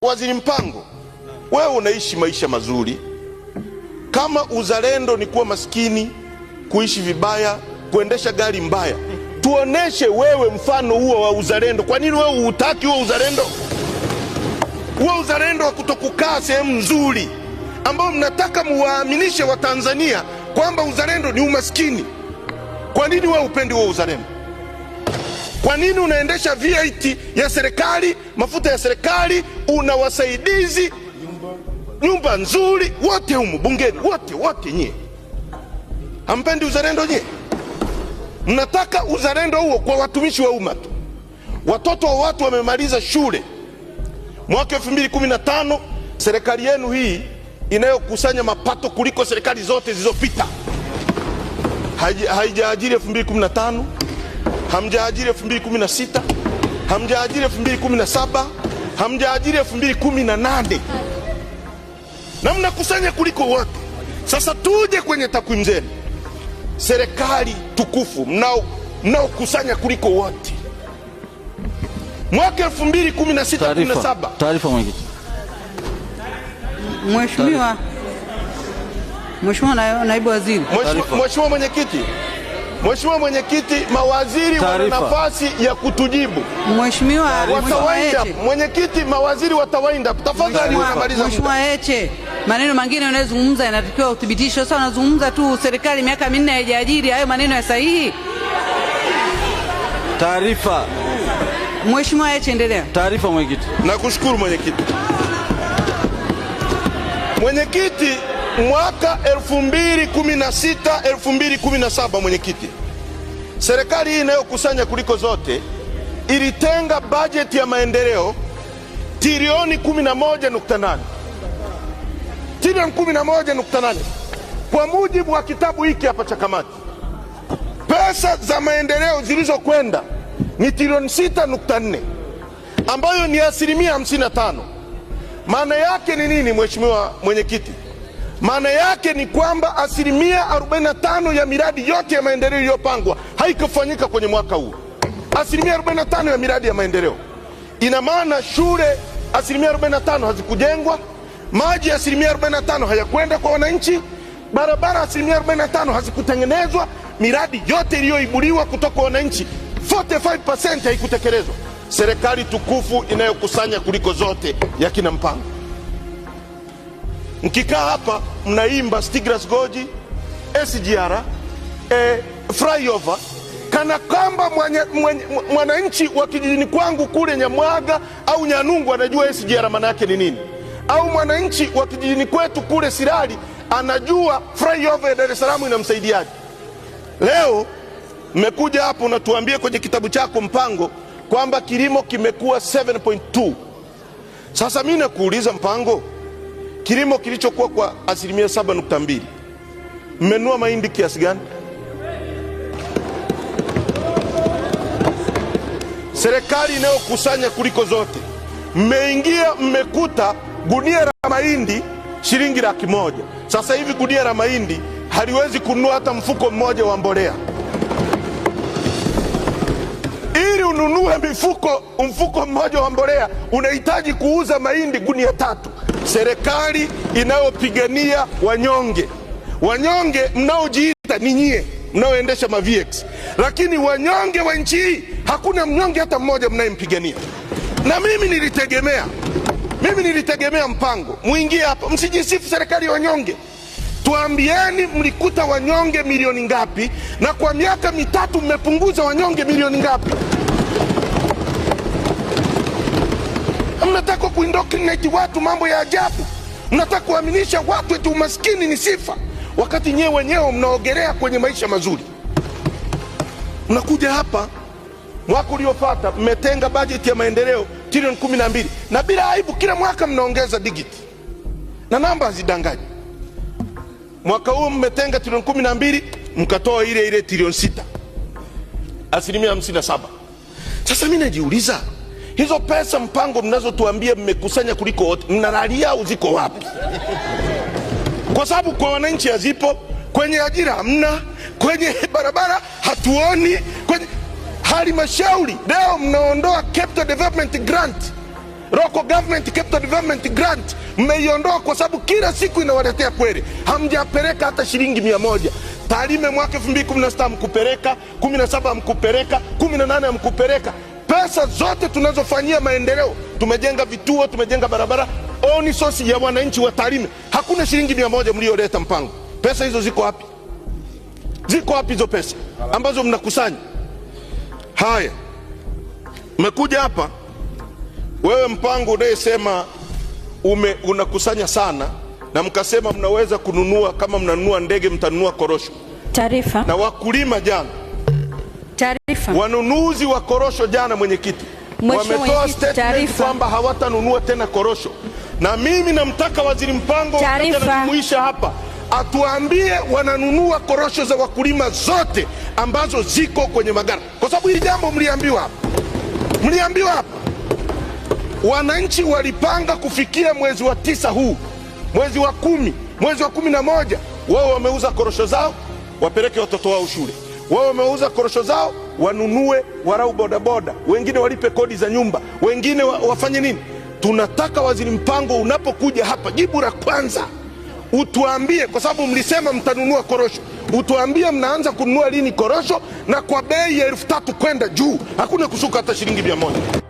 Waziri Mpango, wewe unaishi maisha mazuri. Kama uzalendo ni kuwa maskini, kuishi vibaya, kuendesha gari mbaya, tuoneshe wewe mfano huo wa uzalendo. Kwa nini wewe hutaki huo uzalendo? Huo uzalendo wa kutokukaa sehemu nzuri ambao mnataka muwaaminishe wa Tanzania kwamba uzalendo ni umaskini. Kwa nini wewe upendi huo uzalendo? Kwa nini unaendesha V8 ya serikali, mafuta ya serikali, una wasaidizi, nyumba nzuri, wote humu bungeni, wote nyie? Hampendi uzalendo nyie? Mnataka uzalendo huo kwa watumishi wa umma tu. Watoto wa watu wamemaliza shule. Mwaka 2015 serikali yenu hii inayokusanya mapato kuliko serikali zote zilizopita haijaajiri 2015, hamjaajiri 2016, hamjaajiri 2017, hamjaajiri 2018, na mnakusanya kuliko wote. Sasa tuje kwenye takwimu zenu. Serikali tukufu mnaokusanya kuliko wote. Mwaka 2016-17. Taarifa mwenyekiti. Mheshimiwa naibu waziri. Mheshimiwa mwenyekiti, mawaziri wana nafasi ya kutujibu. Mheshimiwa mwenyekiti, mawaziri watawainda. Tafadhali unamaliza. Mheshimiwa Heche, maneno mengine unayozungumza yanatakiwa uthibitisho. Sasa unazungumza tu serikali miaka 4 haijaajiri, hayo maneno ya sahihi? Taarifa. Mheshimiwa Heche, endelea. Taarifa mwenyekiti. Nakushukuru mwenyekiti. Mwenyekiti, mwaka 2016-2017 mwenyekiti, serikali hii inayokusanya kuliko zote ilitenga bajeti ya maendeleo trilioni 11.8. Trilioni 11.8 kwa mujibu wa kitabu hiki hapa cha kamati. Pesa za maendeleo zilizokwenda ni trilioni 6.4, ambayo ni 55%. Maana yake ni nini mheshimiwa mwenyekiti? Maana yake ni kwamba 45% ya miradi yote ya maendeleo iliyopangwa haikufanyika kwenye mwaka huu. 45% ya miradi ya maendeleo. Ina maana shule 45% hazikujengwa, maji 45% hayakwenda kwa wananchi, barabara 45% hazikutengenezwa, miradi yote iliyoibuliwa kutoka kwa wananchi 45% haikutekelezwa. Serikali tukufu inayokusanya kuliko zote ya kina Mpango. Mkikaa hapa mnaimba Stiglas Gorge, SGR, flyover, kana kwamba mwananchi wa kijijini kwangu kule Nyamwaga au Nyanungu anajua SGR maana yake ni nini, au mwananchi wa kijijini kwetu kule Sirari anajua flyover ya Dar es Salaam inamsaidiaje. Leo mmekuja hapo unatuambia kwenye kitabu chako Mpango kwamba kilimo kimekuwa 7.2. Sasa mimi nakuuliza Mpango, kilimo kilichokuwa kwa 7.2, mmenunua mahindi kiasi gani? Serikali inayokusanya kuliko zote, mmeingia mmekuta gunia la mahindi shilingi 100,000. Sasa hivi gunia la mahindi haliwezi kununua hata mfuko mmoja wa mbolea. Ili ununue mfuko mmoja wa mbolea unahitaji kuuza mahindi gunia 3. Serikali inayopigania wanyonge. Wanyonge mnaojiita ni nyie mnaoendesha ma-VX, lakini wanyonge wa nchi hii hakuna mnyonge hata mmoja mnayempigania. Na mimi nilitegemea Mpango muingie hapa, msijisifu serikali ya wanyonge. Tuambieni mlikuta wanyonge milioni ngapi, na kwa miaka mitatu mmepunguza wanyonge milioni ngapi? Mnataka kuindoctrinate watu mambo ya ajabu. Mnataka kuaminisha watu eti umaskini ni sifa, wakati nyewe wenyewe mnaogelea kwenye maisha mazuri. Mnakuja hapa mwaka uliofuata mmetenga bajeti ya maendeleo trilioni 12, na bila aibu kila mwaka mnaongeza digiti na namba hazidanganyi. Mwaka huu mmetenga trilioni 12, mkatoa ile trilioni 6, 57%. Sasa mimi najiuliza, hizo pesa Mpango mnazotuambia mmekusanya kuliko wote, mnalalia au ziko wapi? Kwa sababu kwa wananchi hazipo, kwenye ajira hamna, kwenye barabara hatuoni, kwenye halmashauri leo mnaondoa capital development grant Local government capital development grant mmeiondoa kwa sababu kila siku inawaletea kweli. Hamjapeleka hata shilingi 100. Tarime mwaka 2016 mkupeleka, 17 mkupeleka, 18 mkupeleka. Pesa zote tunazofanyia maendeleo, tumejenga vituo, tumejenga barabara, oni sosi ya wananchi wa Tarime, hakuna shilingi 100 mlioleta mpango. Pesa hizo ziko wapi? Ziko wapi hizo pesa ambazo mnakusanya? Haya, umekuja hapa wewe mpango unayesema unakusanya sana, na mkasema mnaweza kununua, kama mnanunua ndege mtanunua korosho. Taarifa. Na wakulima jana, taarifa, wanunuzi wa korosho jana, mwenyekiti, wametoa statement kwamba hawatanunua tena korosho. Na mimi namtaka waziri mpango anajumuisha hapa atuambie wananunua korosho za wakulima zote ambazo ziko kwenye magara, kwa sababu hili jambo mliambiwa hapa. Wananchi walipanga kufikia mwezi wa 9 huu, mwezi wa 10, mwezi wa 11, wao wameuza korosho zao wapeleke watoto wao shule, wao wameuza korosho zao wanunue warau bodaboda, wengine walipe kodi za nyumba, wengine wafanye nini. Tunataka waziri mpango unapokuja hapa, jibu la kwanza utuambie, kwa sababu mlisema mtanunua korosho, utuambie mnaanza kununua lini korosho na kwa bei ya 3,000 kwenda juu, hakuna kushuka hata shilingi 100.